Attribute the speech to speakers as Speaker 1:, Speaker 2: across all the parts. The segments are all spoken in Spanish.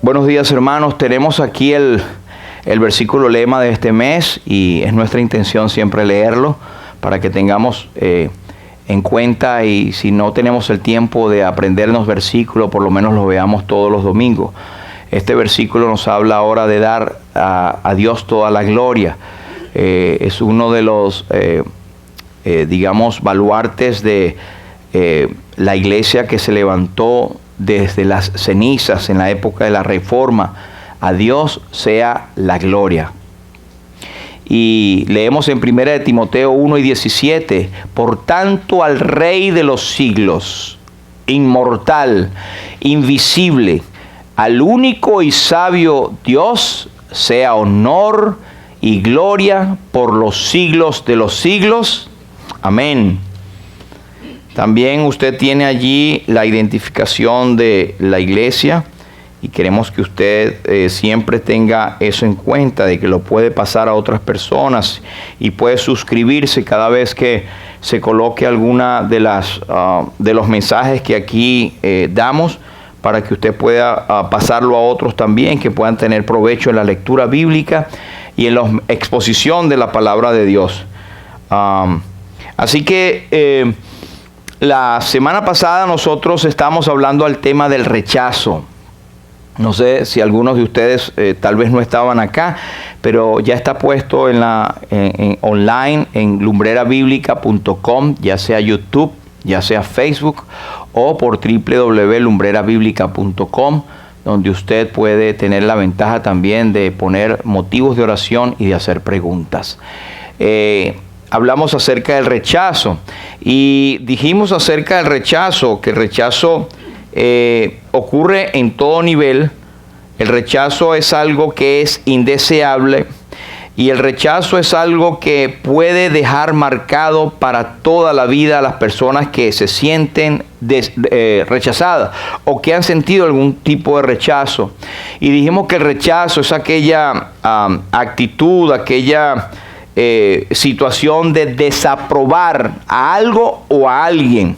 Speaker 1: Buenos días, hermanos. Tenemos aquí el versículo lema de este mes y es nuestra intención siempre leerlo para que tengamos en cuenta, y si no tenemos el tiempo de aprendernos versículos, por lo menos lo veamos todos los domingos. Este versículo nos habla ahora de dar a Dios toda la gloria. Es uno de los, baluartes de la iglesia que se levantó desde las cenizas en la época de la Reforma. A Dios sea la gloria. Y leemos en 1 de Timoteo 1:17, por tanto al Rey de los siglos, inmortal, invisible, al único y sabio Dios, sea honor y gloria por los siglos de los siglos. Amén. También usted tiene allí la identificación de la iglesia y queremos que usted siempre tenga eso en cuenta, de que lo puede pasar a otras personas y puede suscribirse cada vez que se coloque alguna de los mensajes que aquí damos, para que usted pueda pasarlo a otros también, que puedan tener provecho en la lectura bíblica y en la exposición de la palabra de Dios. Así que la semana pasada nosotros estamos hablando al tema del rechazo. No sé si algunos de ustedes tal vez no estaban acá, pero ya está puesto en online en lumbrerabiblica.com, ya sea YouTube, ya sea Facebook o por www.lumbrerabiblica.com, donde usted puede tener la ventaja también de poner motivos de oración y de hacer preguntas. Hablamos acerca del rechazo y dijimos acerca del rechazo, que el rechazo ocurre en todo nivel. El rechazo es algo que es indeseable y el rechazo es algo que puede dejar marcado para toda la vida a las personas que se sienten rechazadas o que han sentido algún tipo de rechazo. Y dijimos que el rechazo es aquella actitud, aquella situación de desaprobar a algo o a alguien.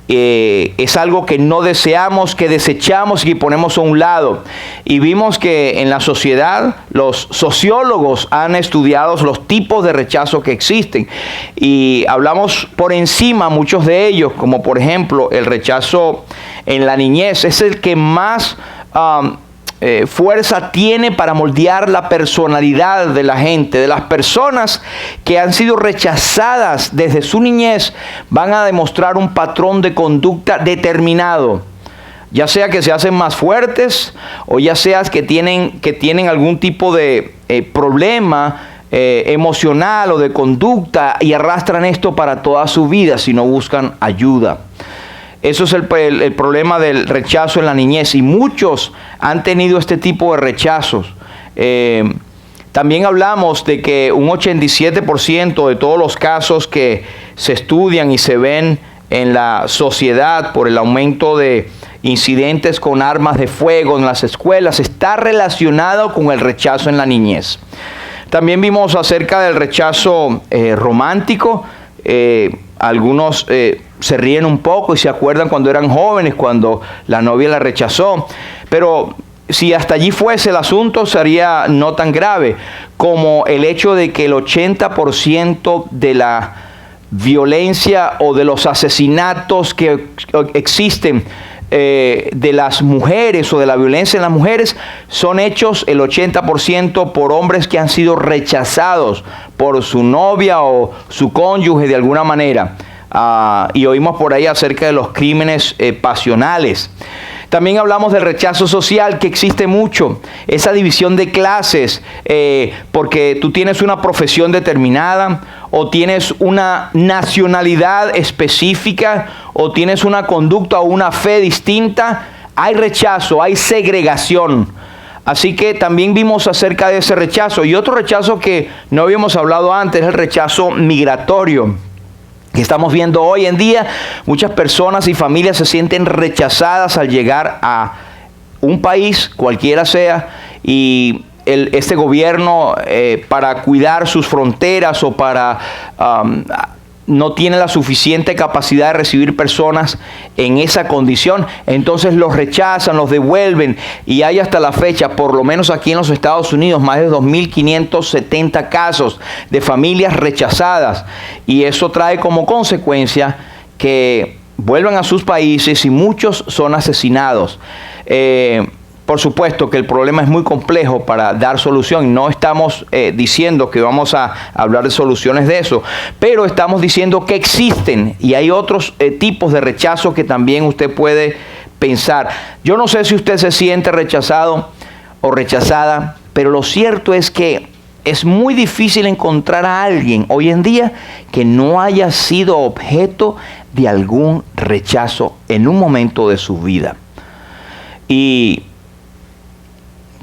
Speaker 1: Es algo que no deseamos, que desechamos y ponemos a un lado. Y vimos que en la sociedad los sociólogos han estudiado los tipos de rechazo que existen. Y hablamos por encima muchos de ellos, como por ejemplo el rechazo en la niñez. Es el que más fuerza tiene para moldear la personalidad de la gente. De las personas que han sido rechazadas desde su niñez, van a demostrar un patrón de conducta determinado, ya sea que se hacen más fuertes o ya sea que tienen algún tipo de problema emocional o de conducta y arrastran esto para toda su vida si no buscan ayuda. Eso es el problema del rechazo en la niñez, y muchos han tenido este tipo de rechazos. También hablamos de que un 87% de todos los casos que se estudian y se ven en la sociedad por el aumento de incidentes con armas de fuego en las escuelas está relacionado con el rechazo en la niñez. También vimos acerca del rechazo romántico. Algunos se ríen un poco y se acuerdan cuando eran jóvenes, cuando la novia la rechazó. Pero si hasta allí fuese el asunto, sería no tan grave como el hecho de que el 80% de la violencia o de los asesinatos que existen de las mujeres o de la violencia en las mujeres son hechos el 80% por hombres que han sido rechazados por su novia o su cónyuge de alguna manera. Y oímos por ahí acerca de los crímenes pasionales. También hablamos del rechazo social, que existe mucho, esa división de clases, porque tú tienes una profesión determinada, o tienes una nacionalidad específica, o tienes una conducta o una fe distinta. Hay rechazo, hay segregación. Así que también vimos acerca de ese rechazo. Y otro rechazo que no habíamos hablado antes es el rechazo migratorio, que estamos viendo hoy en día. Muchas personas y familias se sienten rechazadas al llegar a un país, cualquiera sea, y este gobierno para cuidar sus fronteras o para no tiene la suficiente capacidad de recibir personas en esa condición, entonces los rechazan, los devuelven, y hay hasta la fecha, por lo menos aquí en los Estados Unidos, más de 2.570 casos de familias rechazadas, y eso trae como consecuencia que vuelvan a sus países y muchos son asesinados. Por supuesto que el problema es muy complejo para dar solución. No estamos diciendo que vamos a hablar de soluciones de eso, pero estamos diciendo que existen y hay otros tipos de rechazo que también usted puede pensar. Yo no sé si usted se siente rechazado o rechazada, pero lo cierto es que es muy difícil encontrar a alguien hoy en día que no haya sido objeto de algún rechazo en un momento de su vida. Y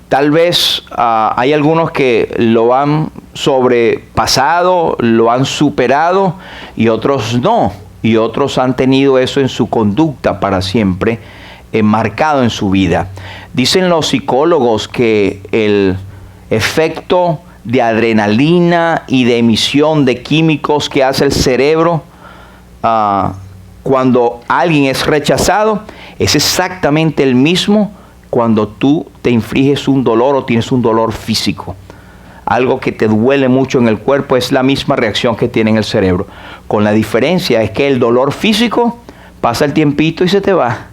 Speaker 1: tal vez hay algunos que lo han sobrepasado, lo han superado y otros no. Y otros han tenido eso en su conducta para siempre, marcado en su vida. Dicen los psicólogos que el efecto de adrenalina y de emisión de químicos que hace el cerebro cuando alguien es rechazado es exactamente el mismo cuando tú te infliges un dolor o tienes un dolor físico. Algo que te duele mucho en el cuerpo es la misma reacción que tiene en el cerebro. Con la diferencia es que el dolor físico pasa el tiempito y se te va.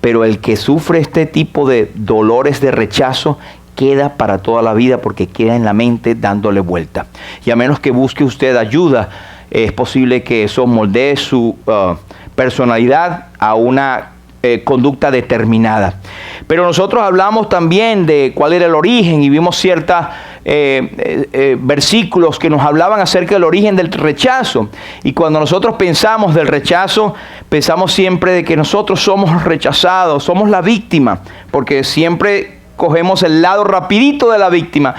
Speaker 1: Pero el que sufre este tipo de dolores de rechazo queda para toda la vida porque queda en la mente dándole vuelta. Y a menos que busque usted ayuda, es posible que eso moldee su personalidad a una conducta determinada. Pero nosotros hablamos también de cuál era el origen y vimos ciertos versículos que nos hablaban acerca del origen del rechazo. Y cuando nosotros pensamos del rechazo, pensamos siempre de que nosotros somos rechazados, somos la víctima, porque siempre cogemos el lado rapidito de la víctima.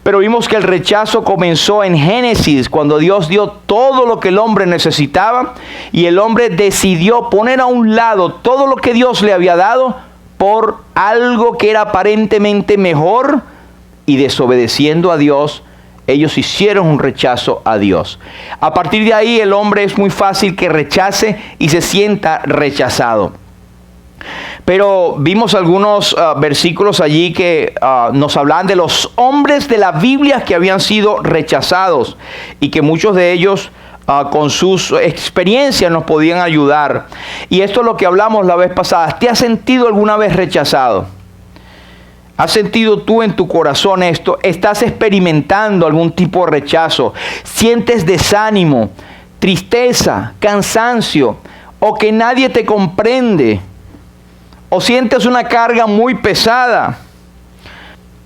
Speaker 1: Pero vimos que el rechazo comenzó en Génesis, cuando Dios dio todo lo que el hombre necesitaba y el hombre decidió poner a un lado todo lo que Dios le había dado por algo que era aparentemente mejor, y desobedeciendo a Dios, ellos hicieron un rechazo a Dios. A partir de ahí el hombre es muy fácil que rechace y se sienta rechazado. Pero vimos algunos versículos allí que nos hablan de los hombres de la Biblia que habían sido rechazados y que muchos de ellos con sus experiencias nos podían ayudar. Y esto es lo que hablamos la vez pasada. ¿Te has sentido alguna vez rechazado? ¿Has sentido tú en tu corazón esto? ¿Estás experimentando algún tipo de rechazo? ¿Sientes desánimo, tristeza, cansancio o que nadie te comprende? ¿O sientes una carga muy pesada?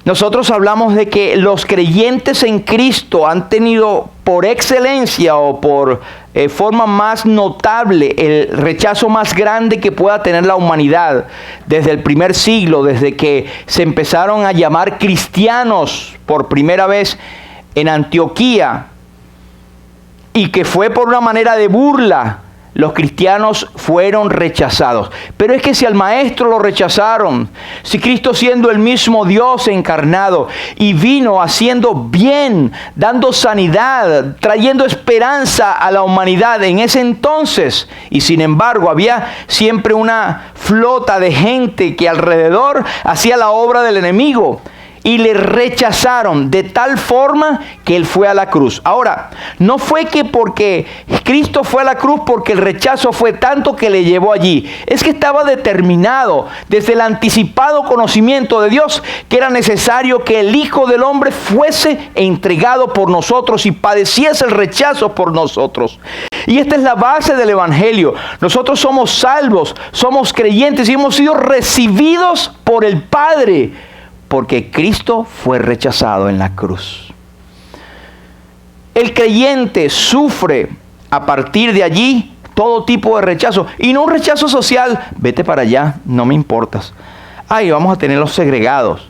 Speaker 1: Nosotros hablamos de que los creyentes en Cristo han tenido por excelencia o por forma más notable el rechazo más grande que pueda tener la humanidad desde el primer siglo, desde que se empezaron a llamar cristianos por primera vez en Antioquía, y que fue por una manera de burla. Los cristianos fueron rechazados. Pero es que si al maestro lo rechazaron, si Cristo siendo el mismo Dios encarnado y vino haciendo bien, dando sanidad, trayendo esperanza a la humanidad en ese entonces, y sin embargo había siempre una flota de gente que alrededor hacía la obra del enemigo, y le rechazaron de tal forma que Él fue a la cruz. Ahora, no fue que porque Cristo fue a la cruz porque el rechazo fue tanto que le llevó allí. Es que estaba determinado desde el anticipado conocimiento de Dios que era necesario que el Hijo del Hombre fuese entregado por nosotros y padeciese el rechazo por nosotros. Y esta es la base del Evangelio. Nosotros somos salvos, somos creyentes y hemos sido recibidos por el Padre, porque Cristo fue rechazado en la cruz. El creyente sufre a partir de allí todo tipo de rechazo. Y no un rechazo social, vete para allá, no me importas. Ay, vamos a tenerlos segregados.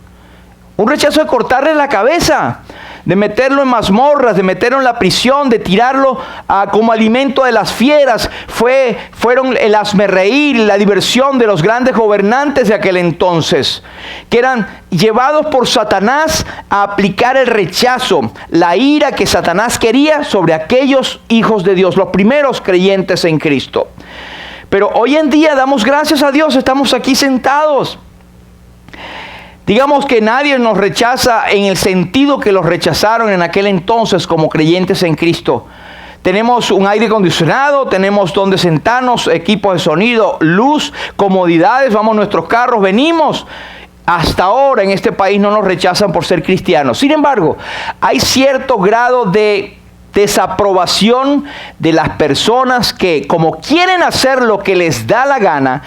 Speaker 1: Un rechazo de cortarle la cabeza, de meterlo en mazmorras, de meterlo en la prisión, de tirarlo como alimento de las fieras. Fueron el hazmerreír, la diversión de los grandes gobernantes de aquel entonces, que eran llevados por Satanás a aplicar el rechazo, la ira que Satanás quería sobre aquellos hijos de Dios, los primeros creyentes en Cristo. Pero hoy en día damos gracias a Dios, estamos aquí sentados. Digamos que nadie nos rechaza en el sentido que los rechazaron en aquel entonces como creyentes en Cristo. Tenemos un aire acondicionado, tenemos donde sentarnos, equipos de sonido, luz, comodidades, vamos a nuestros carros, venimos. Hasta ahora en este país no nos rechazan por ser cristianos. Sin embargo, hay cierto grado de desaprobación de las personas que, como quieren hacer lo que les da la gana,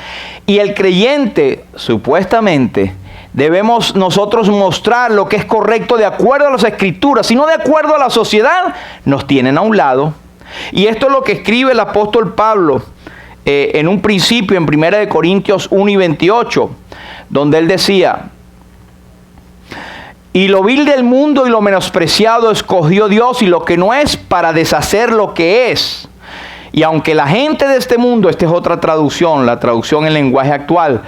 Speaker 1: y el creyente, supuestamente, debemos nosotros mostrar lo que es correcto de acuerdo a las Escrituras, y no de acuerdo a la sociedad, nos tienen a un lado. Y esto es lo que escribe el apóstol Pablo en un principio en 1 Corintios 1 y 28, donde él decía: y lo vil del mundo y lo menospreciado escogió Dios, y lo que no es, para deshacer lo que es. Y aunque la gente de este mundo, esta es otra traducción, la traducción en lenguaje actual,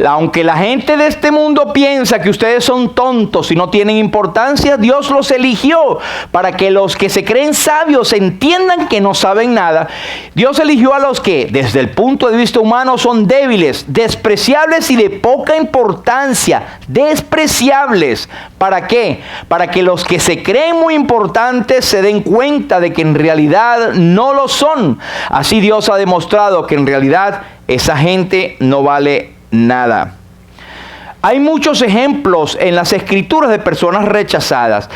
Speaker 1: aunque la gente de este mundo piensa que ustedes son tontos y no tienen importancia, Dios los eligió para que los que se creen sabios entiendan que no saben nada. Dios eligió a los que, desde el punto de vista humano, son débiles, despreciables y de poca importancia. Despreciables. ¿Para qué? Para que los que se creen muy importantes se den cuenta de que en realidad no lo son. Así Dios ha demostrado que en realidad esa gente no vale nada. Hay muchos ejemplos en las Escrituras de personas rechazadas.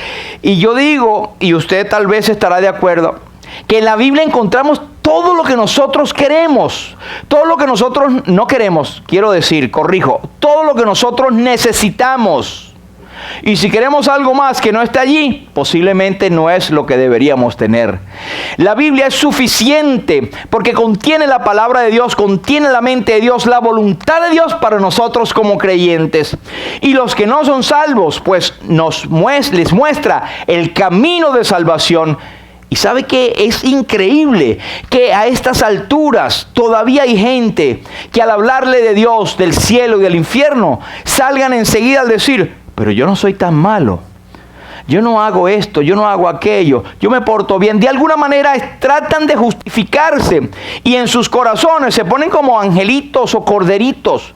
Speaker 1: Y yo digo, y usted tal vez estará de acuerdo, que en la Biblia encontramos todo lo que nosotros queremos. Todo lo que nosotros no queremos, todo lo que nosotros necesitamos. Y si queremos algo más que no esté allí, posiblemente no es lo que deberíamos tener. La Biblia es suficiente porque contiene la palabra de Dios, contiene la mente de Dios, la voluntad de Dios para nosotros como creyentes. Y los que no son salvos, pues les muestra el camino de salvación. Y sabe que es increíble que a estas alturas todavía hay gente que al hablarle de Dios, del cielo y del infierno, salgan enseguida al decir: pero yo no soy tan malo, yo no hago esto, yo no hago aquello, yo me porto bien. De alguna manera tratan de justificarse y en sus corazones se ponen como angelitos o corderitos.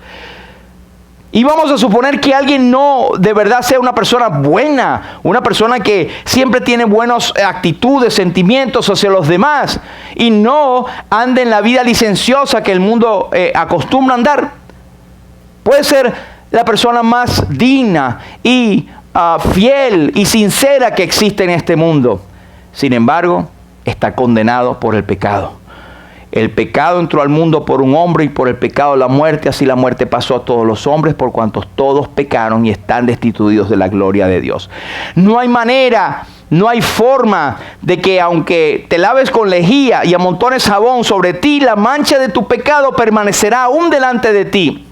Speaker 1: Y vamos a suponer que alguien no de verdad sea una persona buena, una persona que siempre tiene buenas actitudes, sentimientos hacia los demás y no ande en la vida licenciosa que el mundo acostumbra andar. Puede ser la persona más digna y fiel y sincera que existe en este mundo. Sin embargo, está condenado por el pecado. El pecado entró al mundo por un hombre y por el pecado la muerte. Así la muerte pasó a todos los hombres por cuantos todos pecaron y están destituidos de la gloria de Dios. No hay manera, no hay forma de que aunque te laves con lejía y amontones jabón sobre ti, la mancha de tu pecado permanecerá aún delante de ti.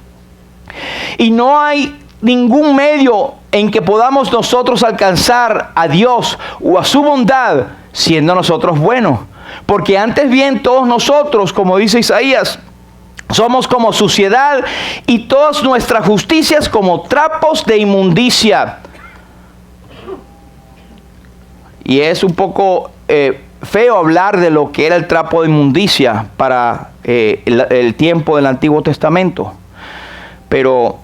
Speaker 1: Y no hay ningún medio en que podamos nosotros alcanzar a Dios o a su bondad siendo nosotros buenos. Porque antes bien todos nosotros, como dice Isaías, somos como suciedad y todas nuestras justicias como trapos de inmundicia. Y es un poco feo hablar de lo que era el trapo de inmundicia para el tiempo del Antiguo Testamento. Pero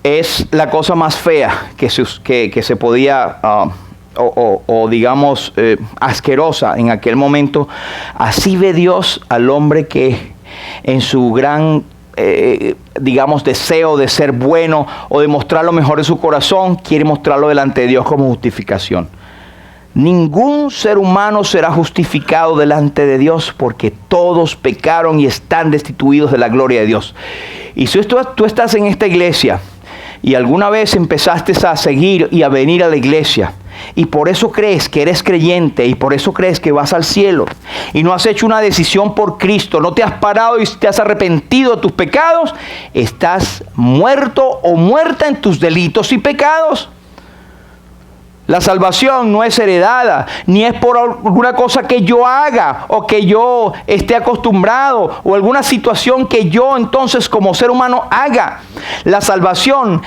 Speaker 1: es la cosa más fea que se podía, digamos, asquerosa en aquel momento. Así ve Dios al hombre que en su gran, digamos, deseo de ser bueno o de mostrar lo mejor de su corazón, quiere mostrarlo delante de Dios como justificación. Ningún ser humano será justificado delante de Dios porque todos pecaron y están destituidos de la gloria de Dios. Y si tú estás en esta iglesia y alguna vez empezaste a seguir y a venir a la iglesia y por eso crees que eres creyente y por eso crees que vas al cielo y no has hecho una decisión por Cristo, no te has parado y te has arrepentido de tus pecados, estás muerto o muerta en tus delitos y pecados. La salvación no es heredada, ni es por alguna cosa que yo haga o que yo esté acostumbrado o alguna situación que yo entonces como ser humano haga. La salvación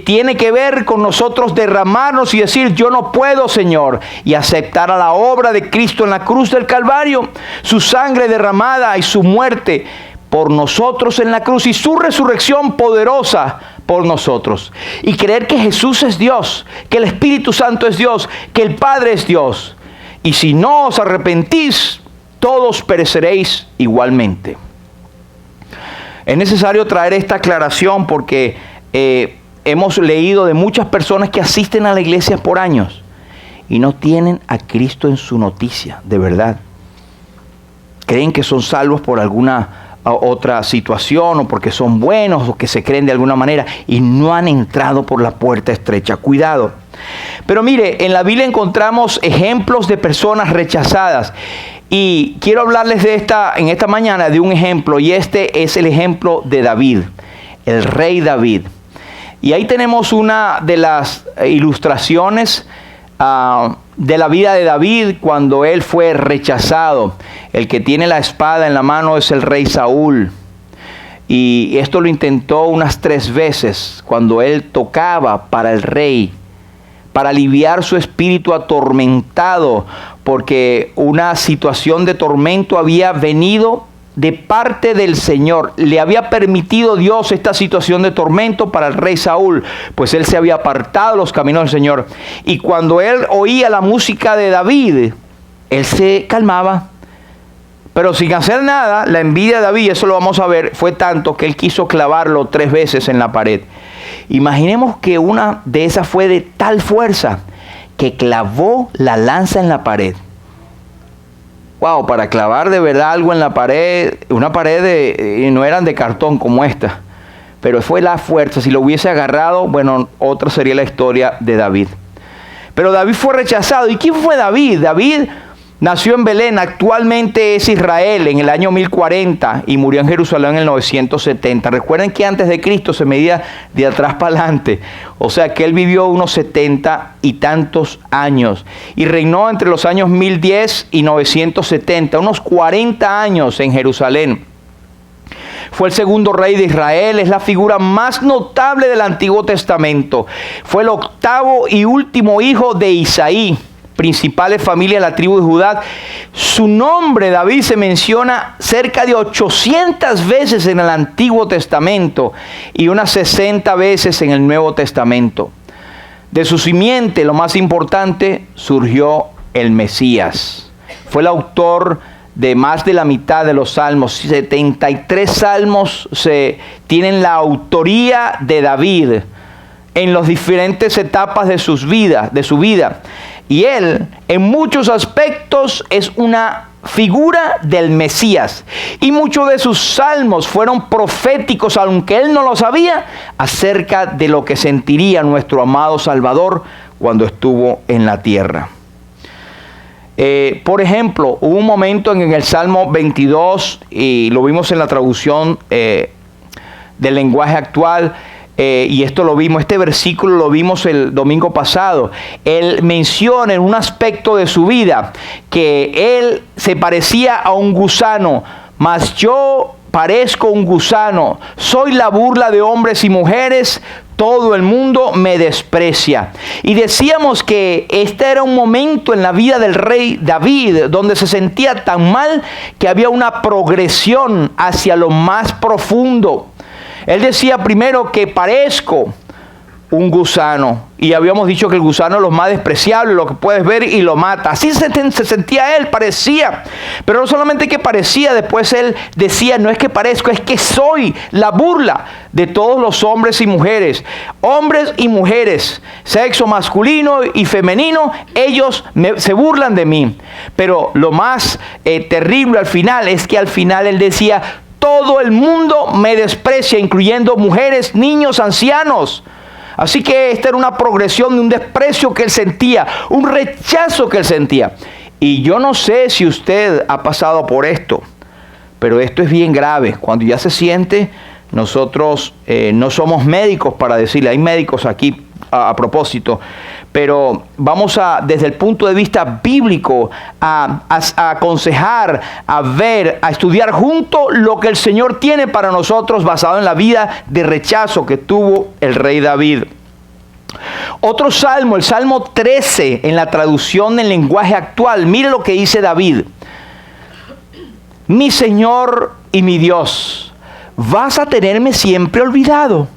Speaker 1: tiene que ver con nosotros derramarnos y decir: yo no puedo, Señor, y aceptar a la obra de Cristo en la cruz del Calvario, su sangre derramada y su muerte por nosotros en la cruz y su resurrección poderosa por nosotros. Y creer que Jesús es Dios, que el Espíritu Santo es Dios, que el Padre es Dios. Y si no os arrepentís, todos pereceréis igualmente. Es necesario traer esta aclaración porque hemos leído de muchas personas que asisten a la iglesia por años y no tienen a Cristo en su noticia, de verdad. Creen que son salvos por alguna otra situación o porque son buenos o que se creen de alguna manera y no han entrado por la puerta estrecha. Cuidado. Pero mire, en la Biblia encontramos ejemplos de personas rechazadas y quiero hablarles en esta mañana de un ejemplo, y este es el ejemplo de David, el rey David. Y ahí tenemos una de las ilustraciones de la vida de David cuando él fue rechazado. El que tiene la espada en la mano es el rey Saúl. Y esto lo intentó unas 3 veces cuando él tocaba para el rey, para aliviar su espíritu atormentado, porque una situación de tormento había venido de parte del Señor. Le había permitido Dios esta situación de tormento para el rey Saúl, pues él se había apartado de los caminos del Señor. Y cuando él oía la música de David, él se calmaba. Pero sin hacer nada, la envidia de David, eso lo vamos a ver, fue tanto que él quiso clavarlo 3 veces en la pared. Imaginemos que una de esas fue de tal fuerza que clavó la lanza en la pared. Wow, para clavar de verdad algo en la pared, una pared no eran de cartón como esta, pero fue la fuerza. Si lo hubiese agarrado, bueno, otra sería la historia de David. Pero David fue rechazado. ¿Y quién fue David? David nació en Belén, actualmente es Israel, en el año 1040 y murió en Jerusalén en el 970. Recuerden que antes de Cristo se medía de atrás para adelante, o sea que él vivió unos 70 y tantos años y reinó entre los años 1010 y 970, unos 40 años en Jerusalén. Fue el segundo rey de Israel, es la figura más notable del Antiguo Testamento. Fue el 8º y último hijo de Isaí, principales familias de la tribu de Judá. Su nombre, David, se menciona cerca de 800 veces en el Antiguo Testamento y unas 60 veces en el Nuevo Testamento. De su simiente, lo más importante, surgió el Mesías. Fue el autor de más de la mitad de los salmos. 73 salmos tienen la autoría de David en las diferentes etapas de su vida. Y él, en muchos aspectos, es una figura del Mesías. Y muchos de sus salmos fueron proféticos, aunque él no lo sabía, acerca de lo que sentiría nuestro amado Salvador cuando estuvo en la tierra. Por ejemplo, hubo un momento en el Salmo 22, y lo vimos en la traducción del lenguaje actual, y esto lo vimos, este versículo lo vimos el domingo pasado. Él menciona en un aspecto de su vida que él se parecía a un gusano, mas yo parezco un gusano, soy la burla de hombres y mujeres, todo el mundo me desprecia. Y decíamos que este era un momento en la vida del rey David donde se sentía tan mal que había una progresión hacia lo más profundo. Él decía primero que parezco un gusano, y habíamos dicho que el gusano es lo más despreciable, lo que puedes ver y lo mata. Así se sentía él, parecía. Pero no solamente que parecía, después él decía, no es que parezco, es que soy la burla de todos los hombres y mujeres. Hombres y mujeres, sexo masculino y femenino, ellos se burlan de mí. Pero lo más terrible al final es que al final él decía, todo el mundo me desprecia, incluyendo mujeres, niños, ancianos. Así que esta era una progresión de un desprecio que él sentía, un rechazo que él sentía. Y yo no sé si usted ha pasado por esto, pero esto es bien grave. Cuando ya se siente, nosotros no somos médicos para decirle, hay médicos aquí a propósito, pero vamos desde el punto de vista bíblico, a aconsejar, a ver, a estudiar junto lo que el Señor tiene para nosotros basado en la vida de rechazo que tuvo el rey David. Otro salmo, el Salmo 13, en la traducción en lenguaje actual. Mire lo que dice David. Mi Señor y mi Dios, ¿vas a tenerme siempre olvidado?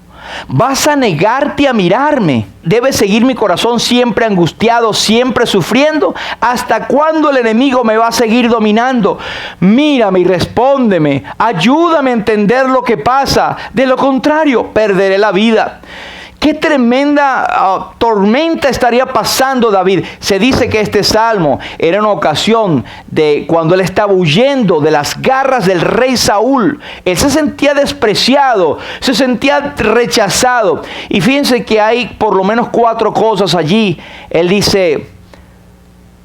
Speaker 1: ¿Vas a negarte a mirarme? ¿Debe seguir mi corazón siempre angustiado, siempre sufriendo? ¿Hasta cuándo el enemigo me va a seguir dominando? Mírame y respóndeme. Ayúdame a entender lo que pasa. De lo contrario, perderé la vida. Qué tremenda tormenta estaría pasando David. Se dice que este salmo era una ocasión de cuando él estaba huyendo de las garras del rey Saúl. Él se sentía despreciado, se sentía rechazado. Y fíjense que hay por lo menos 4 cosas allí. Él dice,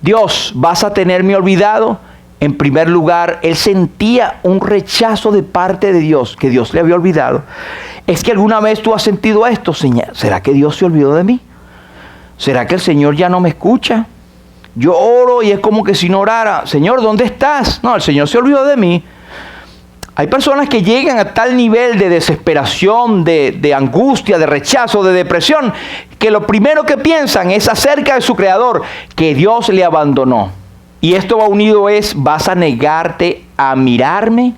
Speaker 1: Dios, ¿vas a tenerme olvidado? En primer lugar, él sentía un rechazo de parte de Dios, que Dios le había olvidado. ¿Es que alguna vez tú has sentido esto, Señor? ¿Será que Dios se olvidó de mí? ¿Será que el Señor ya no me escucha? Yo oro y es como que si no orara. Señor, ¿dónde estás? No, el Señor se olvidó de mí. Hay personas que llegan a tal nivel de desesperación, de angustia, de rechazo, de depresión, que lo primero que piensan es acerca de su Creador, que Dios le abandonó. Y esto va unido ¿vas a negarte a mirarme?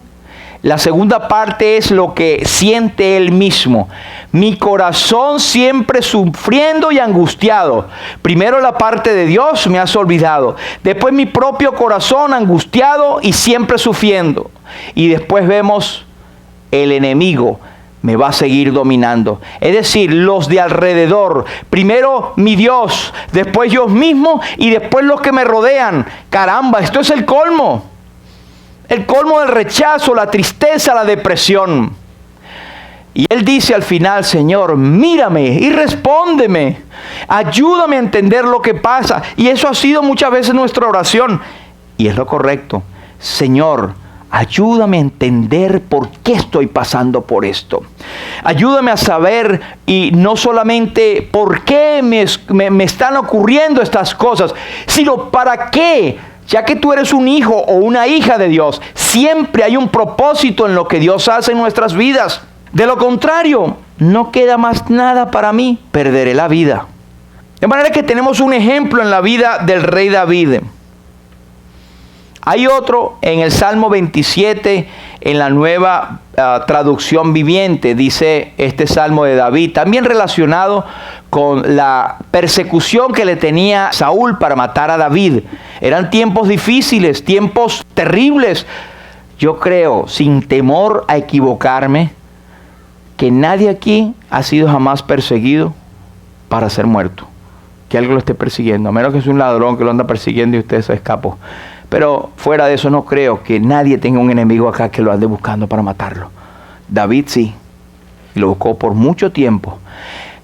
Speaker 1: La segunda parte es lo que siente él mismo. Mi corazón siempre sufriendo y angustiado. Primero la parte de Dios, me has olvidado. Después mi propio corazón angustiado y siempre sufriendo. Y después vemos el enemigo me va a seguir dominando. Es decir, los de alrededor. Primero mi Dios, después yo mismo y después los que me rodean. Caramba, esto es el colmo. El colmo del rechazo, la tristeza, la depresión. Y él dice al final, Señor, mírame y respóndeme. Ayúdame a entender lo que pasa. Y eso ha sido muchas veces nuestra oración. Y es lo correcto. Señor, ayúdame a entender por qué estoy pasando por esto. Ayúdame a saber y no solamente por qué me están ocurriendo estas cosas, sino para qué. Ya que tú eres un hijo o una hija de Dios, siempre hay un propósito en lo que Dios hace en nuestras vidas. De lo contrario, no queda más nada para mí, perderé la vida. De manera que tenemos un ejemplo en la vida del rey David. Hay otro en el Salmo 27, en la nueva traducción viviente, dice este Salmo de David, también relacionado con la persecución que le tenía Saúl para matar a David. Eran tiempos difíciles, tiempos terribles. Yo creo, sin temor a equivocarme, que nadie aquí ha sido jamás perseguido para ser muerto. Que algo lo esté persiguiendo, a menos que sea un ladrón que lo anda persiguiendo y usted se escapó. Pero fuera de eso no creo que nadie tenga un enemigo acá que lo ande buscando para matarlo. David sí, y lo buscó por mucho tiempo.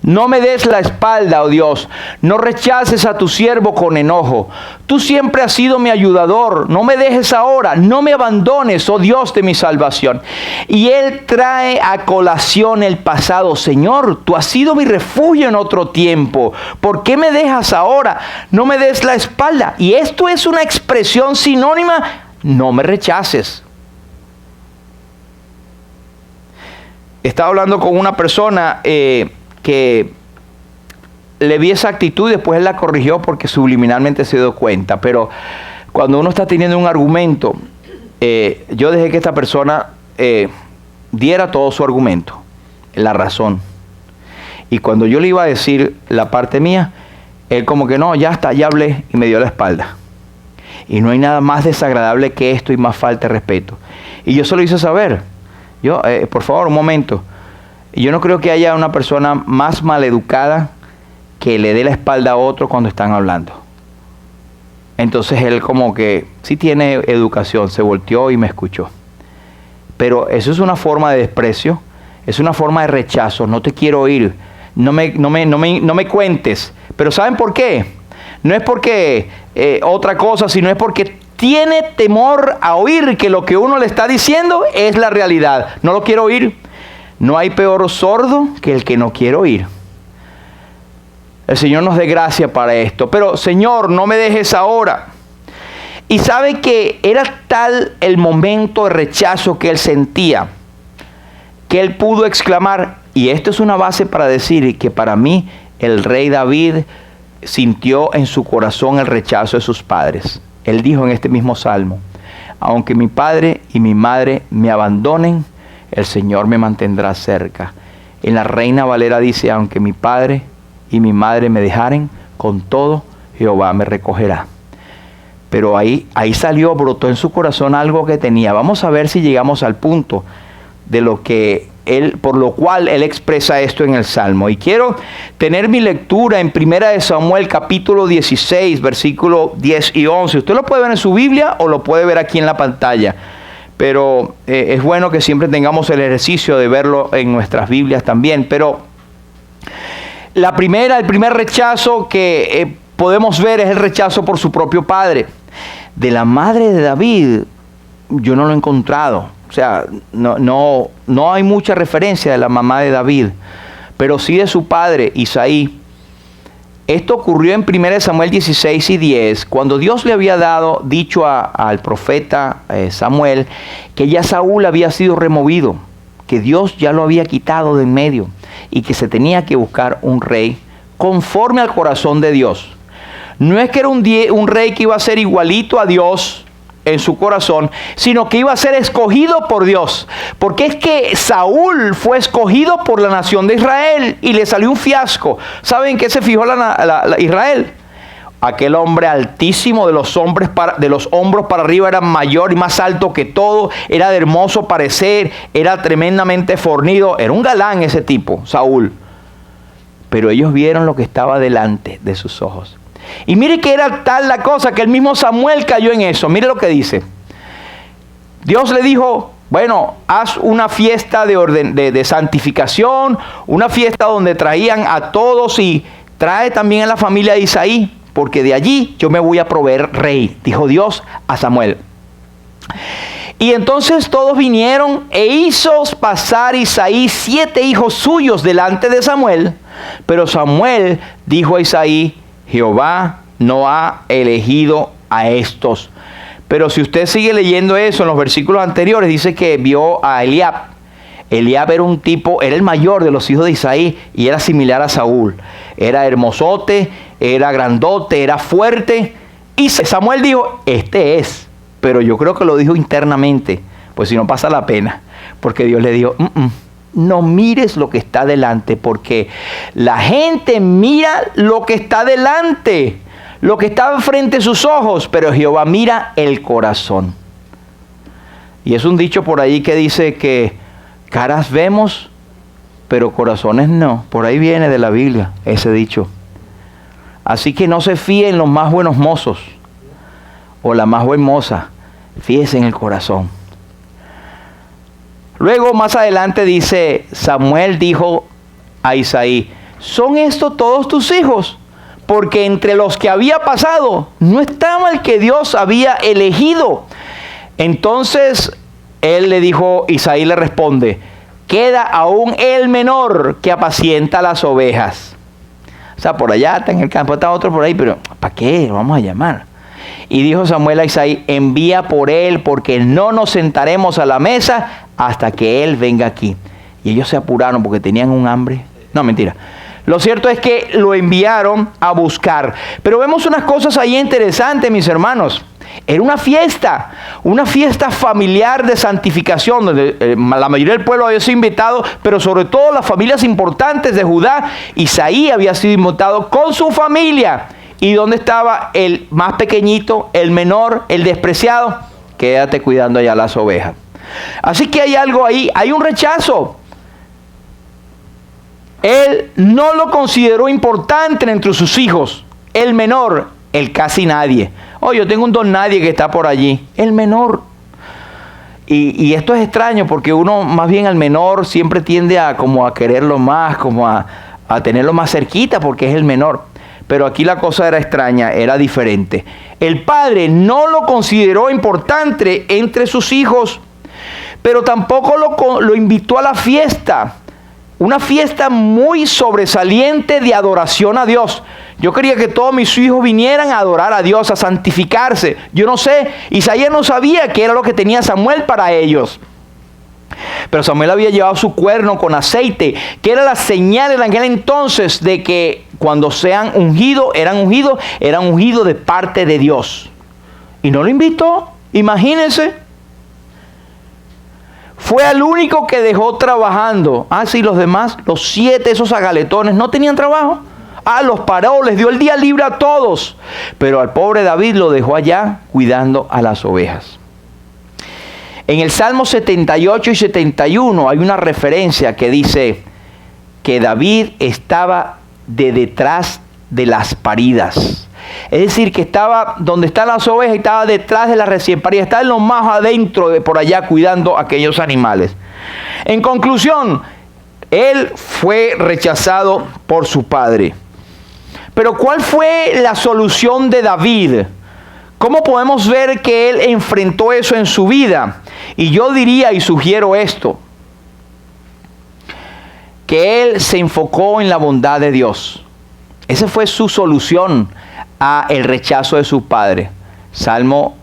Speaker 1: No me des la espalda, oh Dios, no rechaces a tu siervo con enojo. Tú siempre has sido mi ayudador, no me dejes ahora, no me abandones, oh Dios de mi salvación. Y él trae a colación el pasado. Señor, tú has sido mi refugio en otro tiempo. ¿Por qué me dejas ahora? No me des la espalda. Y esto es una expresión sinónima, no me rechaces. Estaba hablando con una persona que le vi esa actitud y después él la corrigió porque subliminalmente se dio cuenta. Pero cuando uno está teniendo un argumento, yo dejé que esta persona diera todo su argumento, la razón. Y cuando yo le iba a decir la parte mía, él como que no, ya está, ya hablé, y me dio la espalda. Y no hay nada más desagradable que esto y más falta de respeto. Y yo se lo hice saber. Yo, por favor, un momento. Yo no creo que haya una persona más maleducada que le dé la espalda a otro cuando están hablando. Entonces él como que sí tiene educación, se volteó y me escuchó. Pero eso es una forma de desprecio, es una forma de rechazo. No te quiero oír, no me cuentes. Pero ¿saben por qué? No es porque otra cosa, sino es porque tiene temor a oír que lo que uno le está diciendo es la realidad. No lo quiero oír. No hay peor sordo que el que no quiere oír. El Señor nos dé gracia para esto. Pero Señor, no me dejes ahora. Y sabe que era tal el momento de rechazo que él sentía, que él pudo exclamar, y esto es una base para decir que para mí el rey David sintió en su corazón el rechazo de sus padres. Él dijo en este mismo salmo: aunque mi padre y mi madre me abandonen, el Señor me mantendrá cerca. En la Reina Valera dice: aunque mi padre y mi madre me dejaren, con todo Jehová me recogerá. Pero ahí brotó en su corazón algo que tenía. Vamos a ver si llegamos al punto de lo que por lo cual él expresa esto en el Salmo. Y quiero tener mi lectura en 1 Samuel capítulo 16, versículo 10 y 11. Usted lo puede ver en su Biblia o lo puede ver aquí en la pantalla. Pero es bueno que siempre tengamos el ejercicio de verlo en nuestras Biblias también. Pero el primer rechazo que podemos ver es el rechazo por su propio padre. De la madre de David, yo no lo he encontrado. O sea, no hay mucha referencia de la mamá de David, pero sí de su padre, Isaí. Esto ocurrió en 1 Samuel 16 y 10, cuando Dios le había dicho al profeta Samuel que ya Saúl había sido removido, que Dios ya lo había quitado de en medio y que se tenía que buscar un rey conforme al corazón de Dios. No es que era un rey que iba a ser igualito a Dios en su corazón, sino que iba a ser escogido por Dios. Porque es que Saúl fue escogido por la nación de Israel y le salió un fiasco. ¿Saben qué se fijó Israel? Aquel hombre altísimo, de los hombros para arriba, era mayor y más alto que todo, era de hermoso parecer, era tremendamente fornido, era un galán ese tipo, Saúl. Pero ellos vieron lo que estaba delante de sus ojos. Y mire que era tal la cosa que el mismo Samuel cayó en eso. Mire lo que dice. Dios le dijo: bueno, haz una fiesta de santificación, una fiesta donde traían a todos y trae también a la familia de Isaí, porque de allí yo me voy a proveer rey, dijo Dios a Samuel. Y entonces todos vinieron e hizo pasar Isaí 7 hijos suyos delante de Samuel. Pero Samuel dijo a Isaí: Jehová no ha elegido a estos. Pero si usted sigue leyendo eso en los versículos anteriores, dice que vio a Eliab. Eliab era era el mayor de los hijos de Isaí y era similar a Saúl. Era hermosote, era grandote, era fuerte. Y Samuel dijo: este es. Pero yo creo que lo dijo internamente, pues si no pasa la pena. Porque Dios le dijo: no mires lo que está delante, porque la gente mira lo que está delante, lo que está frente a sus ojos, pero Jehová mira el corazón. Y es un dicho por ahí que dice que caras vemos, pero corazones no. Por ahí viene de la Biblia ese dicho. Así que no se fíen los más buenos mozos o la más buena moza, fíjese en el corazón. Luego más adelante dice: Samuel dijo a Isaí: ¿son estos todos tus hijos? Porque entre los que había pasado no estaba el que Dios había elegido. Entonces él le dijo, Isaí le responde: queda aún el menor que apacienta las ovejas. O sea, por allá está en el campo, está otro por ahí, pero ¿para qué? Lo vamos a llamar. Y dijo Samuel a Isaí: envía por él, porque no nos sentaremos a la mesa hasta que él venga aquí. Y ellos se apuraron porque tenían un hambre. No, mentira. Lo cierto es que lo enviaron a buscar. Pero vemos unas cosas ahí interesantes, mis hermanos. Era una fiesta familiar de santificación, donde la mayoría del pueblo había sido invitado, pero sobre todo las familias importantes de Judá. Isaí había sido invitado con su familia. ¿Y dónde estaba el más pequeñito, el menor, el despreciado? Quédate cuidando allá las ovejas. Así que hay algo ahí, hay un rechazo. Él no lo consideró importante entre sus hijos. El menor, el casi nadie. Oh, yo tengo un don nadie que está por allí. El menor. Y esto es extraño porque uno más bien al menor siempre tiende a quererlo más, a tenerlo más cerquita porque es el menor. Pero aquí la cosa era extraña, era diferente. El padre no lo consideró importante entre sus hijos, pero tampoco lo invitó a la fiesta. una fiesta muy sobresaliente de adoración a Dios. Yo quería que todos mis hijos vinieran a adorar a Dios, a santificarse. Yo no sé, Isaías no sabía qué era lo que tenía Samuel para ellos. Pero Samuel había llevado su cuerno con aceite, que era la señal en aquel entonces de que cuando sean ungidos, eran ungidos de parte de Dios. Y no lo invitó, imagínense. Fue el único que dejó trabajando. Sí, los demás, los 7, esos agaletones, no tenían trabajo. Los paró, les dio el día libre a todos. Pero al pobre David lo dejó allá cuidando a las ovejas. En el Salmo 78 y 71 hay una referencia que dice que David estaba de detrás de las paridas. Es decir, que estaba donde están las ovejas y estaba detrás de las recién paridas. Estaba en lo más adentro de por allá cuidando a aquellos animales. En conclusión, él fue rechazado por su padre. Pero ¿cuál fue la solución de David? ¿Cómo podemos ver que él enfrentó eso en su vida? Y yo diría y sugiero esto, que él se enfocó en la bondad de Dios. Esa fue su solución a el rechazo de su padre. Salmo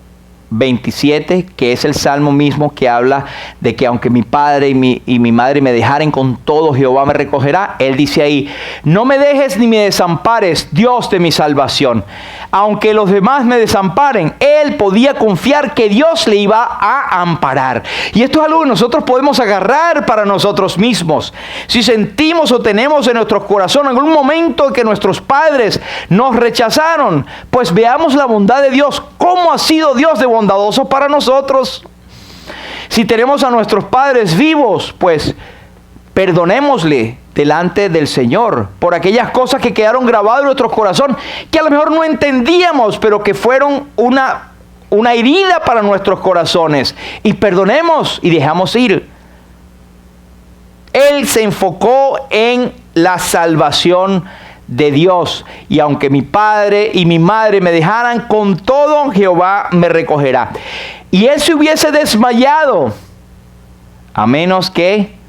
Speaker 1: 27, que es el salmo mismo que habla de que aunque mi padre y mi madre me dejaren, con todo Jehová me recogerá. Él dice ahí: no me dejes ni me desampares, Dios de mi salvación. Aunque los demás me desamparen, él podía confiar que Dios le iba a amparar. Y esto es algo que nosotros podemos agarrar para nosotros mismos. Si sentimos o tenemos en nuestros corazones algún momento que nuestros padres nos rechazaron, pues veamos la bondad de Dios. ¿Cómo ha sido Dios de bondadoso para nosotros? Si tenemos a nuestros padres vivos, pues perdonémosle delante del Señor por aquellas cosas que quedaron grabadas en nuestro corazón, que a lo mejor no entendíamos, pero que fueron una herida para nuestros corazones. Y perdonemos y dejamos ir. Él se enfocó en la salvación de Dios. Y aunque mi padre y mi madre me dejaran, con todo Jehová me recogerá. Y él se hubiese desmayado, a menos que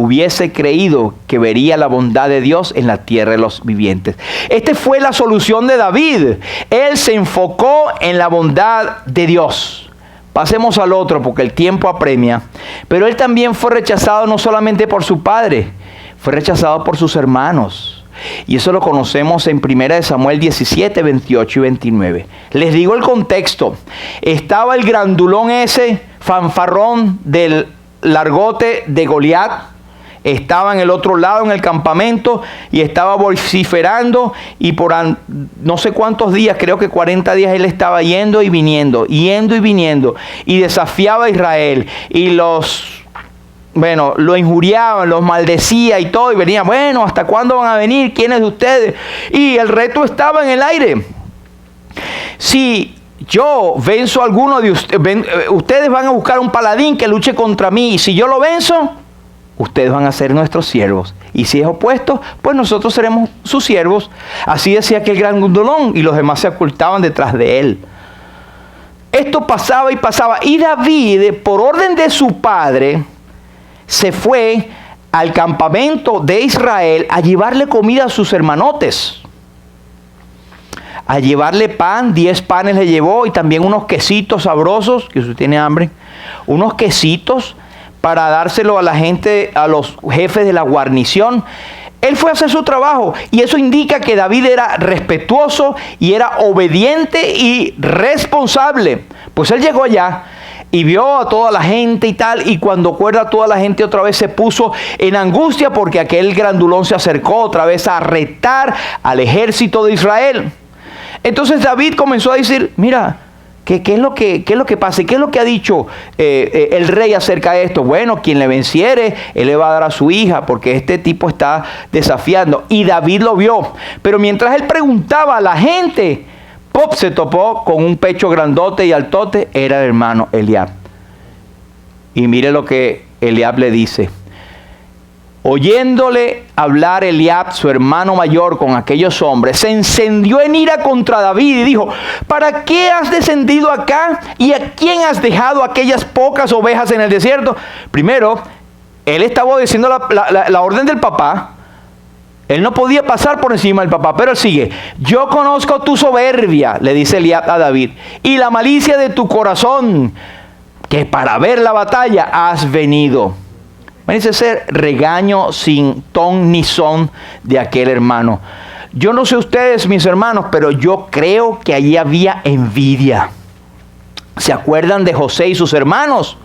Speaker 1: hubiese creído que vería la bondad de Dios en la tierra de los vivientes. Esta fue la solución de David. Él se enfocó en la bondad de Dios. Pasemos al otro porque el tiempo apremia. Pero él también fue rechazado no solamente por su padre, fue rechazado por sus hermanos. Y eso lo conocemos en 1 Samuel 17, 28 y 29. Les digo el contexto. Estaba el grandulón ese, fanfarrón del largote de Goliat. Estaba en el otro lado en el campamento y estaba vociferando, y por no sé cuántos días, creo que 40 días, él estaba yendo y viniendo y desafiaba a Israel y lo injuriaban, los maldecía y todo, y venía: bueno, ¿hasta cuándo van a venir? ¿Quiénes de ustedes? Y el reto estaba en el aire. Si yo venzo a alguno de ustedes, ustedes van a buscar un paladín que luche contra mí, y si yo lo venzo, ustedes van a ser nuestros siervos. Y si es opuesto, pues nosotros seremos sus siervos. Así decía aquel gran grandulón, y los demás se ocultaban detrás de él. Esto pasaba y pasaba. Y David, por orden de su padre, se fue al campamento de Israel a llevarle comida a sus hermanotes. A llevarle pan, 10 panes le llevó, y también unos quesitos sabrosos, que usted tiene hambre, unos quesitos para dárselo a la gente, a los jefes de la guarnición. Él fue a hacer su trabajo, y eso indica que David era respetuoso y era obediente y responsable. Pues él llegó allá y vio a toda la gente y tal, y cuando acuerda, toda la gente otra vez se puso en angustia porque aquel grandulón se acercó otra vez a retar al ejército de Israel. Entonces David comenzó a decir: mira, ¿qué es lo que pasa? ¿Qué es lo que ha dicho el rey acerca de esto? Bueno, quien le venciere, él le va a dar a su hija, porque este tipo está desafiando. Y David lo vio. Pero mientras él preguntaba a la gente, ¡pop!, se topó con un pecho grandote y altote. Era el hermano Eliab. Y mire lo que Eliab le dice. Oyéndole hablar Eliab, su hermano mayor, con aquellos hombres, se encendió en ira contra David y dijo: ¿para qué has descendido acá? ¿Y a quién has dejado aquellas pocas ovejas en el desierto? Primero, Él estaba obedeciendo la orden del papá. Él no podía pasar por encima del papá, pero él sigue. Yo conozco tu soberbia, le dice Eliab a David, y la malicia de tu corazón, que para ver la batalla has venido. Parece ser regaño sin ton ni son de aquel hermano. Yo no sé ustedes, mis hermanos, pero yo creo que allí había envidia. ¿Se acuerdan de José y sus hermanos?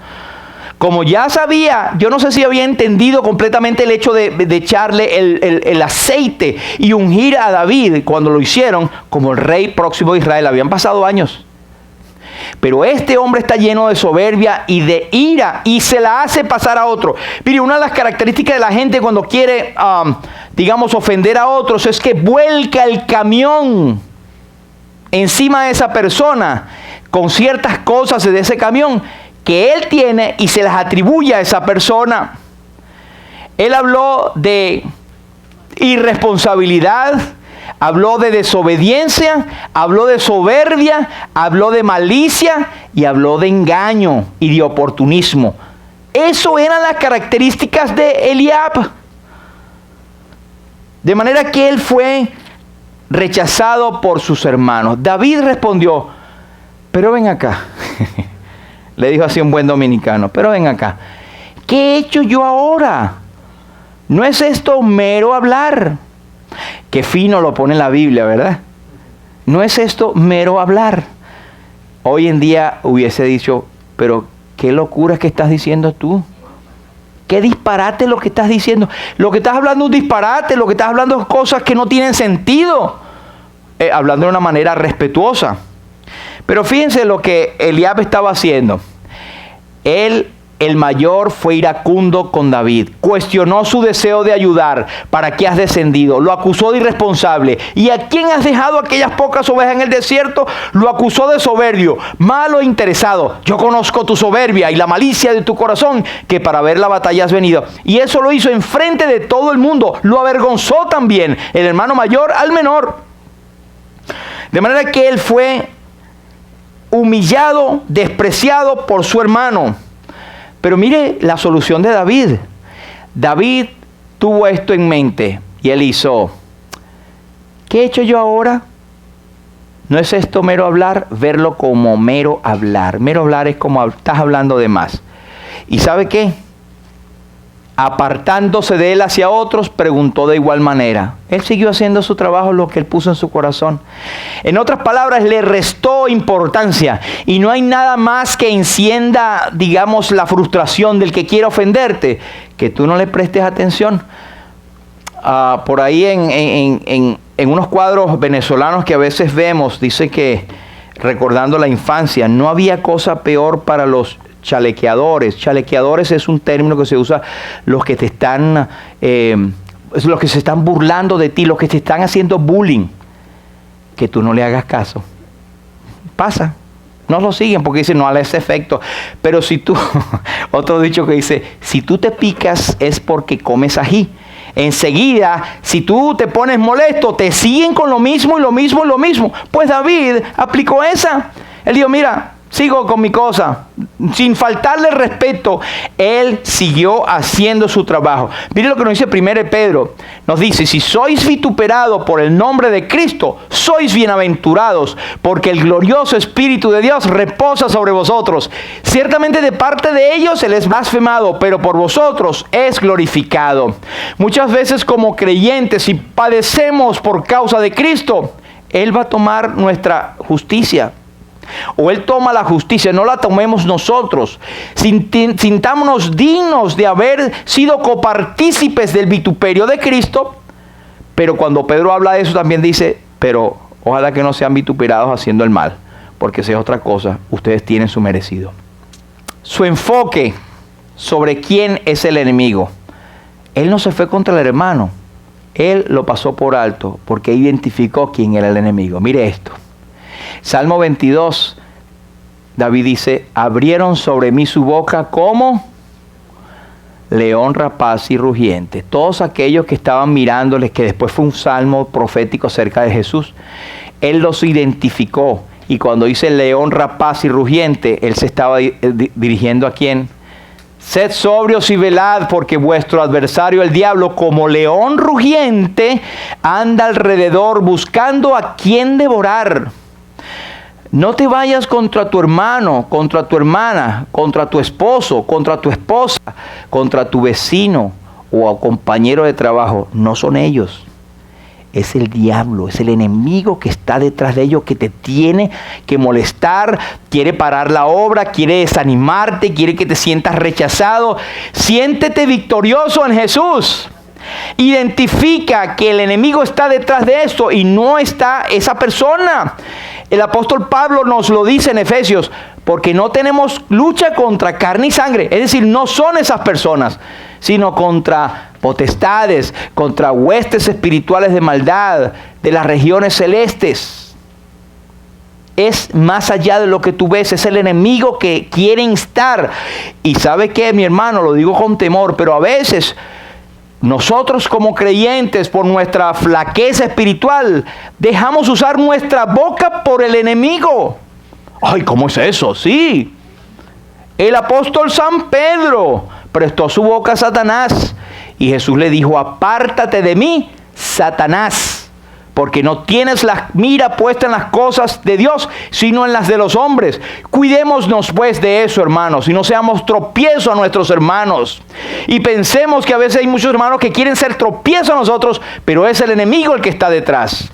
Speaker 1: Como ya sabía, yo no sé si había entendido completamente el hecho de echarle el aceite y ungir a David cuando lo hicieron como el rey próximo de Israel. Habían pasado años. Pero este hombre está lleno de soberbia y de ira y se la hace pasar a otro. Mire, una de las características de la gente cuando quiere, digamos, ofender a otros es que vuelca el camión encima de esa persona con ciertas cosas de ese camión que él tiene y se las atribuye a esa persona. Él habló de irresponsabilidad, habló de desobediencia, habló de soberbia, habló de malicia y habló de engaño y de oportunismo. Eso eran las características de Eliab. De manera que él fue rechazado por sus hermanos. David respondió, pero ven acá. Le dijo así un buen dominicano, pero ven acá. ¿Qué he hecho yo ahora? ¿No es esto mero hablar? Qué fino lo pone en la Biblia, ¿verdad? ¿No es esto mero hablar? Hoy en día hubiese dicho, pero qué locura que estás diciendo tú. Qué disparate lo que estás diciendo. Lo que estás hablando es un disparate, lo que estás hablando es cosas que no tienen sentido. Hablando de una manera respetuosa. Pero fíjense lo que Eliab estaba haciendo. Él, el mayor, fue iracundo con David. Cuestionó su deseo de ayudar. ¿Para qué has descendido? Lo acusó de irresponsable. ¿Y a quién has dejado aquellas pocas ovejas en el desierto? Lo acusó de soberbio, malo e interesado. Yo conozco tu soberbia y la malicia de tu corazón, que para ver la batalla has venido. Y eso lo hizo enfrente de todo el mundo. Lo avergonzó también el hermano mayor al menor. De manera que él fue humillado, despreciado por su hermano. Pero mire la solución de David. David tuvo esto en mente y él hizo, ¿qué he hecho yo ahora? ¿No es esto mero hablar? Verlo como mero hablar. Mero hablar es como estás hablando de más. ¿Y sabe qué? Apartándose de él hacia otros, preguntó de igual manera. Él siguió haciendo su trabajo, lo que él puso en su corazón. En otras palabras, le restó importancia. Y no hay nada más que encienda, digamos, la frustración del que quiere ofenderte, que tú no le prestes atención. Por ahí en unos cuadros venezolanos que a veces vemos, dice que, recordando la infancia, no había cosa peor para los chalequeadores. Chalequeadores es un término que se usa los que te están los que se están burlando de ti, los que te están haciendo bullying, que tú no le hagas caso. Pasa, no lo siguen porque dicen no a ese efecto. Pero si tú, otro dicho que dice, si tú te picas es porque comes ají. Enseguida, si tú te pones molesto, te siguen con lo mismo y lo mismo y lo mismo. Pues David aplicó esa. Él dijo, mira, sigo con mi cosa. Sin faltarle respeto, él siguió haciendo su trabajo. Mire lo que nos dice 1 Pedro. Nos dice, si sois vituperados por el nombre de Cristo, sois bienaventurados, porque el glorioso Espíritu de Dios reposa sobre vosotros. Ciertamente de parte de ellos él es blasfemado, pero por vosotros es glorificado. Muchas veces como creyentes, si padecemos por causa de Cristo, él va a tomar nuestra justicia. O él toma la justicia, no la tomemos nosotros. Sintámonos dignos de haber sido copartícipes del vituperio de Cristo. Pero cuando Pedro habla de eso también dice, pero ojalá que no sean vituperados haciendo el mal, porque esa es otra cosa, ustedes tienen su merecido. Su enfoque sobre quién es el enemigo. Él no se fue contra el hermano, él lo pasó por alto porque identificó quién era el enemigo. Mire esto. Salmo 22, David dice, abrieron sobre mí su boca como león rapaz y rugiente. Todos aquellos que estaban mirándoles, que después fue un salmo profético acerca de Jesús, él los identificó. Y cuando dice león rapaz y rugiente, él se estaba dirigiendo a quién? Sed sobrios y velad, porque vuestro adversario el diablo, como león rugiente, anda alrededor buscando a quien devorar. No te vayas contra tu hermano, contra tu hermana, contra tu esposo, contra tu esposa, contra tu vecino o compañero de trabajo. No son ellos. Es el diablo, es el enemigo que está detrás de ellos, que te tiene que molestar, quiere parar la obra, quiere desanimarte, quiere que te sientas rechazado. Siéntete victorioso en Jesús. Identifica que el enemigo está detrás de esto y no está esa persona. El apóstol Pablo nos lo dice en Efesios, porque no tenemos lucha contra carne y sangre. Es decir, no son esas personas, sino contra potestades, contra huestes espirituales de maldad, de las regiones celestes. Es más allá de lo que tú ves, es el enemigo que quiere instar. Y ¿sabe qué, mi hermano? Lo digo con temor, pero a veces nosotros como creyentes, por nuestra flaqueza espiritual, dejamos usar nuestra boca por el enemigo. Ay, ¿cómo es eso? Sí. El apóstol San Pedro prestó su boca a Satanás. Y Jesús le dijo, apártate de mí, Satanás, porque no tienes la mira puesta en las cosas de Dios, sino en las de los hombres. Cuidémonos pues de eso, hermanos, y no seamos tropiezo a nuestros hermanos. Y pensemos que a veces hay muchos hermanos que quieren ser tropiezo a nosotros, pero es el enemigo el que está detrás.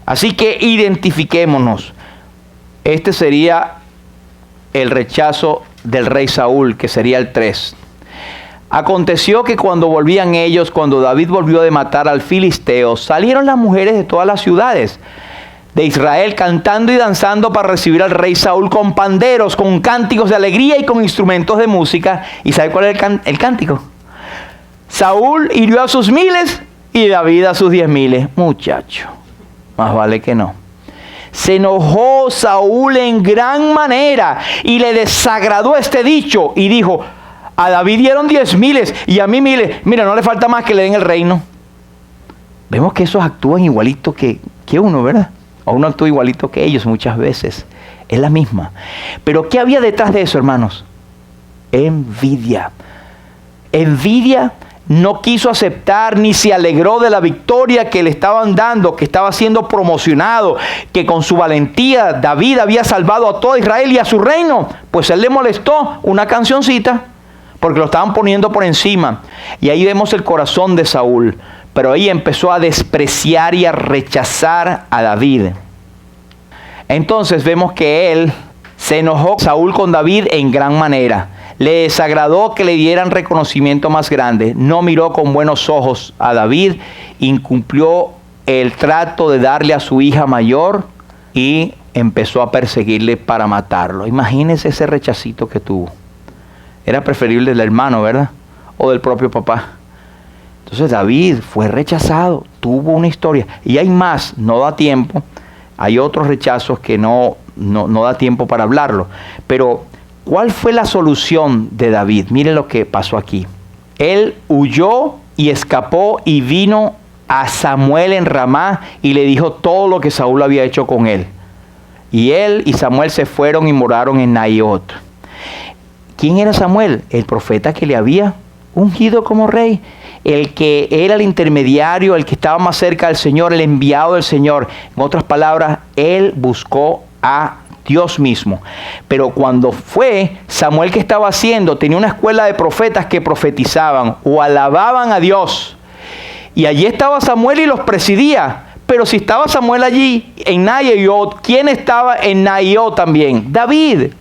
Speaker 1: Así que identifiquémonos. Este sería el rechazo del rey Saúl, que sería el 3. Aconteció que cuando volvían ellos, cuando David volvió de matar al filisteo, salieron las mujeres de todas las ciudades de Israel cantando y danzando para recibir al rey Saúl con panderos, con cánticos de alegría y con instrumentos de música. ¿Y sabe cuál es el cántico? Saúl hirió a sus 1000 y David a sus 10,000. Muchacho, más vale que no. Se enojó Saúl en gran manera y le desagradó este dicho y dijo, a David dieron 10,000 y a mí 1000. Mira, no le falta más que le den el reino. Vemos que esos actúan igualito que uno, ¿verdad? O uno actúa igualito que ellos muchas veces. Es la misma. Pero ¿qué había detrás de eso, hermanos? Envidia. Envidia. No quiso aceptar ni se alegró de la victoria que le estaban dando, que estaba siendo promocionado, que con su valentía David había salvado a todo Israel y a su reino. Pues él le molestó una cancioncita, porque lo estaban poniendo por encima. Y ahí vemos el corazón de Saúl. Pero ahí empezó a despreciar y a rechazar a David. Entonces vemos que él se enojó, Saúl, con David en gran manera. Le desagradó que le dieran reconocimiento más grande. No miró con buenos ojos a David. Incumplió el trato de darle a su hija mayor y empezó a perseguirle para matarlo. Imagínense ese rechacito que tuvo. Era preferible del hermano, ¿verdad? O del propio papá. Entonces David fue rechazado, tuvo una historia. Y hay más, no da tiempo. Hay otros rechazos que no da tiempo para hablarlo. Pero, ¿cuál fue la solución de David? Miren lo que pasó aquí. Él huyó y escapó y vino a Samuel en Ramá y le dijo todo lo que Saúl había hecho con él. Y él y Samuel se fueron y moraron en Naiot. ¿Quién era Samuel? El profeta que le había ungido como rey. El que era el intermediario, el que estaba más cerca del Señor, el enviado del Señor. En otras palabras, él buscó a Dios mismo. Pero cuando fue, Samuel, ¿qué estaba haciendo? Tenía una escuela de profetas que profetizaban o alababan a Dios. Y allí estaba Samuel y los presidía. Pero si estaba Samuel allí en Naiot, ¿quién estaba en Naiot también? David.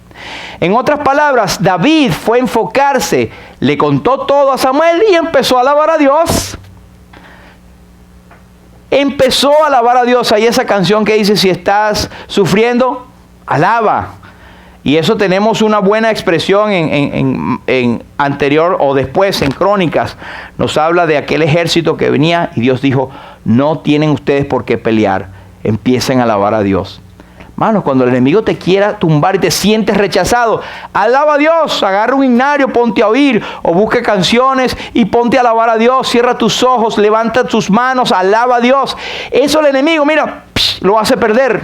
Speaker 1: En otras palabras, David fue a enfocarse, le contó todo a Samuel y empezó a alabar a Dios. Empezó a alabar a Dios. Hay esa canción que dice, si estás sufriendo, alaba. Y eso tenemos una buena expresión en anterior o después en Crónicas. Nos habla de aquel ejército que venía y Dios dijo, no tienen ustedes por qué pelear. Empiecen a alabar a Dios. Hermanos, cuando el enemigo te quiera tumbar y te sientes rechazado, alaba a Dios, agarra un himnario, ponte a oír, o busque canciones y ponte a alabar a Dios, cierra tus ojos, levanta tus manos, alaba a Dios. Eso el enemigo, mira, lo hace perder.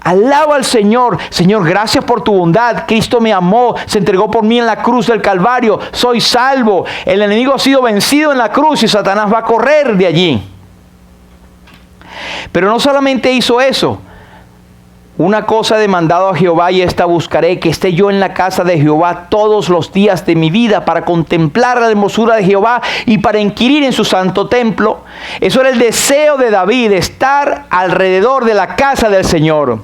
Speaker 1: Alaba al Señor. Señor, gracias por tu bondad. Cristo me amó, se entregó por mí en la cruz del Calvario. Soy salvo. El enemigo ha sido vencido en la cruz y Satanás va a correr de allí. Pero no solamente hizo eso. Una cosa he demandado a Jehová y esta buscaré, que esté yo en la casa de Jehová todos los días de mi vida, para contemplar la hermosura de Jehová y para inquirir en su santo templo. Eso era el deseo de David, estar alrededor de la casa del Señor.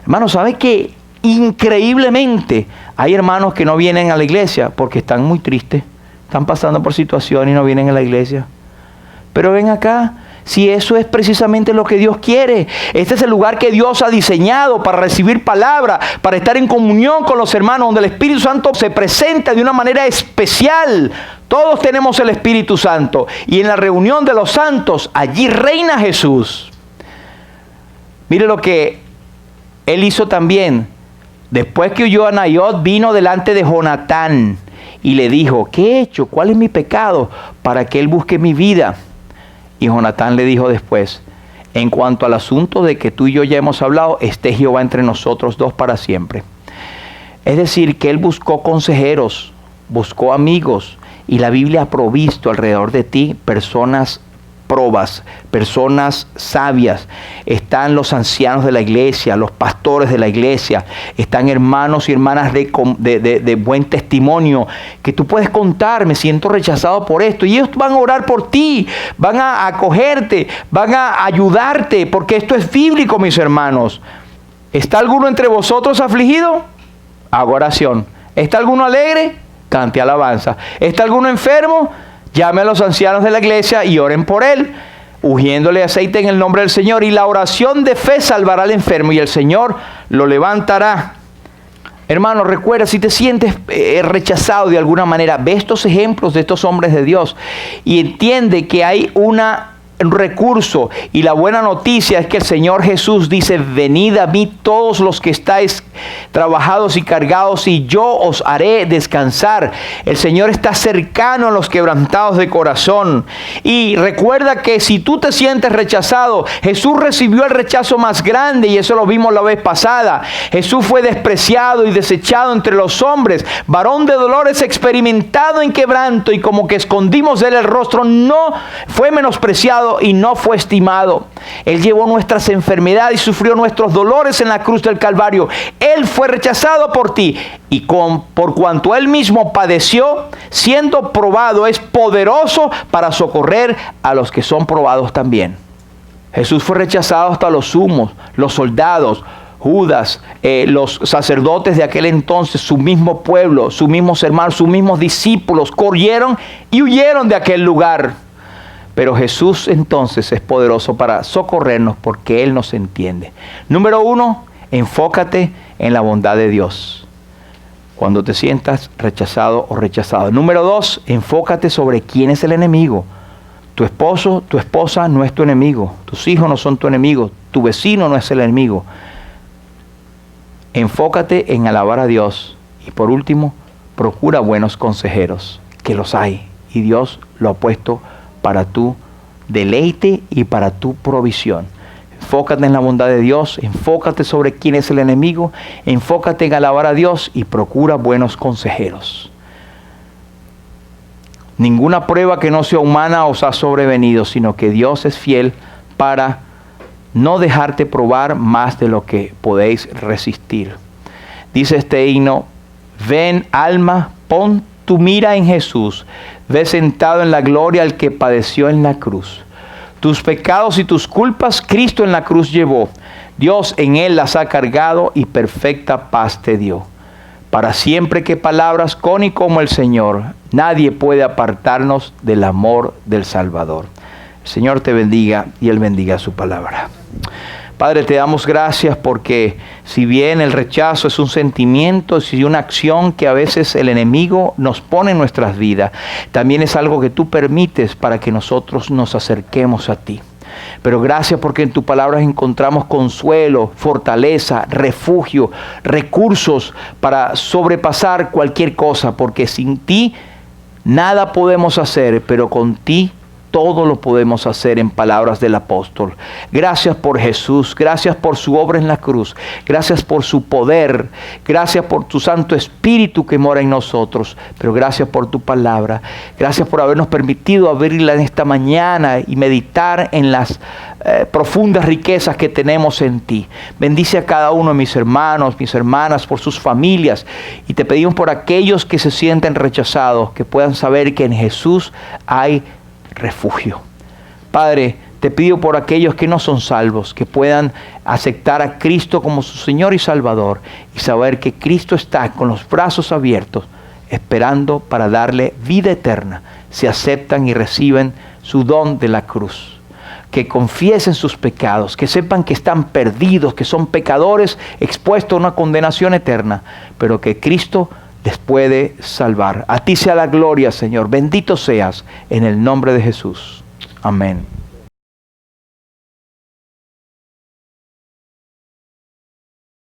Speaker 1: Hermanos, ¿sabe qué? Increíblemente hay hermanos que no vienen a la iglesia porque están muy tristes, están pasando por situaciones y no vienen a la iglesia. Pero ven acá. Si eso es precisamente lo que Dios quiere. Este es el lugar que Dios ha diseñado para recibir palabra, para estar en comunión con los hermanos, donde el Espíritu Santo se presenta de una manera especial. Todos tenemos el Espíritu Santo. Y en la reunión de los santos, allí reina Jesús. Mire lo que él hizo también. Después que huyó a Naiot, vino delante de Jonatán y le dijo: ¿qué he hecho? ¿Cuál es mi pecado? Para que él busque mi vida. Y Jonatán le dijo después: en cuanto al asunto de que tú y yo ya hemos hablado, esté Jehová entre nosotros dos para siempre. Es decir, que él buscó consejeros, buscó amigos, y la Biblia ha provisto alrededor de ti personas probas, personas sabias. Están los ancianos de la iglesia, los pastores de la iglesia, están hermanos y hermanas de buen testimonio, que tú puedes contar: me siento rechazado por esto, y ellos van a orar por ti, van a acogerte, van a ayudarte, porque esto es bíblico, mis hermanos. ¿Está alguno entre vosotros afligido? Haga oración. ¿Está alguno alegre? Cante alabanza. ¿Está alguno enfermo? Llame a los ancianos de la iglesia y oren por él, ungiéndole aceite en el nombre del Señor. Y la oración de fe salvará al enfermo y el Señor lo levantará. Hermano, recuerda, si te sientes rechazado de alguna manera, ve estos ejemplos de estos hombres de Dios y entiende que hay un recurso. Y la buena noticia es que el Señor Jesús dice: venid a mí todos los que estáis trabajados y cargados, y yo os haré descansar. El Señor está cercano a los quebrantados de corazón. Y recuerda que si tú te sientes rechazado, Jesús recibió el rechazo más grande, y eso lo vimos la vez pasada. Jesús fue despreciado y desechado entre los hombres, varón de dolores, experimentado en quebranto, y como que escondimos de él el rostro, no fue menospreciado y no fue estimado. Él llevó nuestras enfermedades y sufrió nuestros dolores en la cruz del Calvario. Él fue rechazado por ti, y por cuanto él mismo padeció, siendo probado, es poderoso para socorrer a los que son probados también. Jesús fue rechazado hasta los sumos, los soldados, Judas, los sacerdotes de aquel entonces, su mismo pueblo, sus mismos hermanos, sus mismos discípulos corrieron y huyeron de aquel lugar. Pero Jesús entonces es poderoso para socorrernos, porque Él nos entiende. Número 1, enfócate en la bondad de Dios cuando te sientas rechazado o rechazado. Número 2, enfócate sobre quién es el enemigo. Tu esposo, tu esposa no es tu enemigo. Tus hijos no son tu enemigo. Tu vecino no es el enemigo. Enfócate en alabar a Dios. Y por último, procura buenos consejeros, que los hay. Y Dios lo ha puesto para tu deleite y para tu provisión. Enfócate en la bondad de Dios, enfócate sobre quién es el enemigo, enfócate en alabar a Dios y procura buenos consejeros. Ninguna prueba que no sea humana os ha sobrevenido, sino que Dios es fiel para no dejarte probar más de lo que podéis resistir. Dice este himno: ven alma, pon tu mira en Jesús, ve sentado en la gloria al que padeció en la cruz. Tus pecados y tus culpas Cristo en la cruz llevó. Dios en él las ha cargado y perfecta paz te dio. Para siempre que palabras con y como el Señor, nadie puede apartarnos del amor del Salvador. El Señor te bendiga y Él bendiga su palabra. Padre, te damos gracias porque si bien el rechazo es un sentimiento, es una acción que a veces el enemigo nos pone en nuestras vidas, también es algo que tú permites para que nosotros nos acerquemos a ti. Pero gracias porque en tu palabra encontramos consuelo, fortaleza, refugio, recursos para sobrepasar cualquier cosa, porque sin ti nada podemos hacer, pero con ti todo lo podemos hacer en palabras del apóstol. Gracias por Jesús, gracias por su obra en la cruz, gracias por su poder, gracias por tu Santo Espíritu que mora en nosotros, pero gracias por tu palabra. Gracias por habernos permitido abrirla en esta mañana y meditar en las profundas riquezas que tenemos en ti. Bendice a cada uno de mis hermanos, mis hermanas, por sus familias, y te pedimos por aquellos que se sienten rechazados, que puedan saber que en Jesús hay refugio. Padre, te pido por aquellos que no son salvos, que puedan aceptar a Cristo como su Señor y Salvador, y saber que Cristo está con los brazos abiertos, esperando para darle vida eterna, si aceptan y reciben su don de la cruz. Que confiesen sus pecados, que sepan que están perdidos, que son pecadores expuestos a una condenación eterna, pero que Cristo les puede salvar. A ti sea la gloria, Señor. Bendito seas en el nombre de Jesús. Amén.